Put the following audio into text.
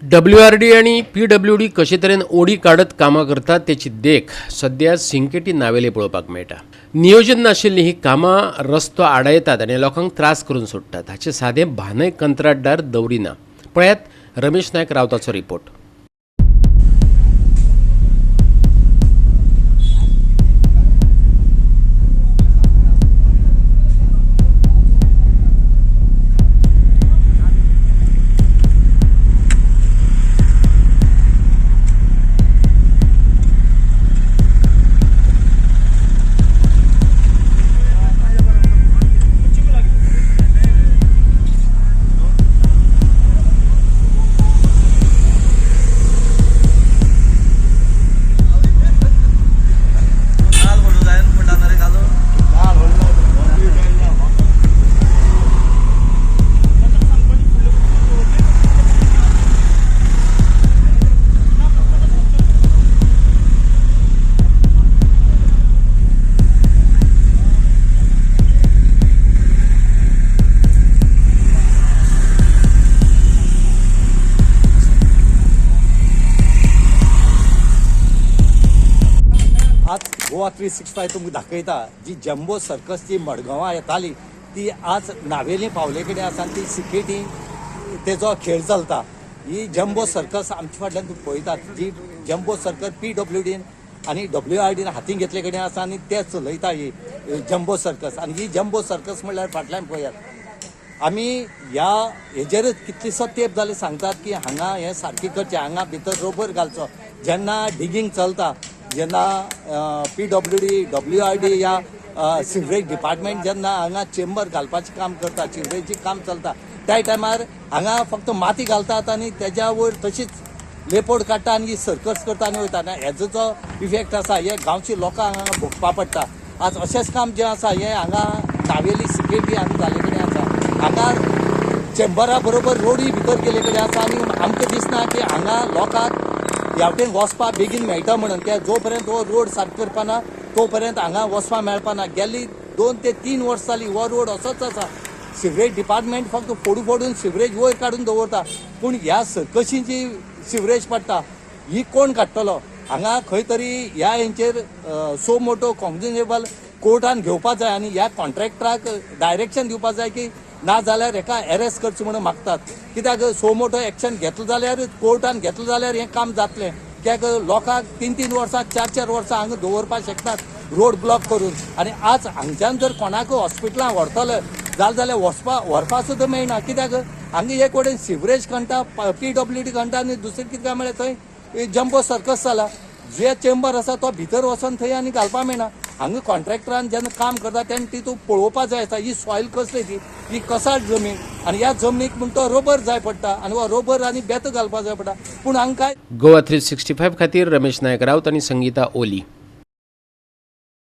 WRD आणि PWD कशे तरेन ओडी काडत कामां करतात त्याची देख सध्या सिंकेटी नावेले पळोवपाक मेळटा। नियोजन नाशिल्ली ही कामां रस्तो आडायतात आनी लोकांक त्रास करून सोडटात। हाचे सादें भानय कंत्राटदार दवरिना। पळयात रमेश नायक रावताचो रिपोर्ट। आज गोवा 365 तुमकां दाखयता जी जम्बो सर्कसची मडगांवां येताली ती आज नावेली पावले कडेन आसा ती सिकेटी तेजो खेळ चलता। ही जम्बो सर्कस आमच्या फाटल्यान तुम्ही पळयतात जी जम्बो सर्कस PWD आणि WRD हातीन घेतले कडेन आसा आनी ते चलयता ही जम्बो सर्कस। आनी ही जम्बो सर्कस म्हणल्यार फाटल्यान पळयात आमी ह्या हेजेरच कितलेसो तेंप जाले सांगतात की हांगा हे सारकें करचें, हांगा भितर रोबर घालचो। जेन्ना डिगींग चलता, जेन्ना PWD WRD या सिवरेज डिपार्टमेंट जेन्ना हांगा चेंबर घालपाचें काम करता, सिवरेजची काम चलता, त्या टायमार हांगा फक्त माती घालतात आनी तेज्या वयर तशीच लेपोड काडटा आनी सर्कस करता आनी वयता। हेजो जो इफेक्ट आसा हे गांवची लोकांक हांगा भोगपा पडटा। आज अशेंच काम जें आसा हें हांगा नावेली सिकेटी हांगा जाले कडेन आसा। हांगा चेंबरा बरोबर रोडूय भितर गेले कडेन आसा आनी आमकां दिसना की हांगा लोकांक ह्यावटेन वचपा बेगीन मेळटा म्हणून, कित्याक जो पर्यंत हो रोड सारको करपाना तो पर्यंत हांगा वचपा मेळपाना। गेल्ली 2 ते 3 वर्स जाली हो रोड असोच आसा। सिवरेज डिपार्टमेंट फक्त फोडून सिवरेज वयर काडून दवरता, पूण ह्या सर्कशीं जी सिवरेज पडटा ही कोण काडटलो? हांगा खंय तरी ह्या हेंचेर सो मोटो कॉन्ग्रेनेबल कोर्टान घेवपा जाय आनी ह्या कॉन्ट्रॅक्टराक डायरेक्शन दिवपा जाय की ना जाल्यार हेका अरेस्ट करचें म्हणून मागतात। कित्याक सो मोटो एक्शन घेतलो जाल्यार कोर्टान घेतलो जाल्यार हें काम जातलें। कित्याक लोकांक 3-3 वर्सां 4-4 वर्सां हांगा दवरपाक शकतात रोड ब्लॉक करून। आनी आज हांगच्यान जर कोणाक हॉस्पिटलांत व्हरतले जाल्यार व्हरपाक सुद्दां मेळना। कित्याक हांगा एक वटेन सिवरेज खणटा, PWD खणटा आनी दुसरें कितें काय म्हळ्यार थंय जम्बो सर्कस जाला। जे चेंबर आसा तो भितर वचोन थंय आनी घालपा मेळना। हांगा कॉन्ट्रॅक्टरान जेन्ना काम करता तेन्ना ती तूं पळोवपा जाय आसता ही सॉयल कसली ही कसाट जमीन आनी ह्या जमनीक म्हण तो रोबर जाय पडटा आनी हो रोबर आनी बेत घालपा जाय पडटा। पूण हांगा काय गोवा 365 खातीर रमेश नायक रावत आनी संगीता ओली।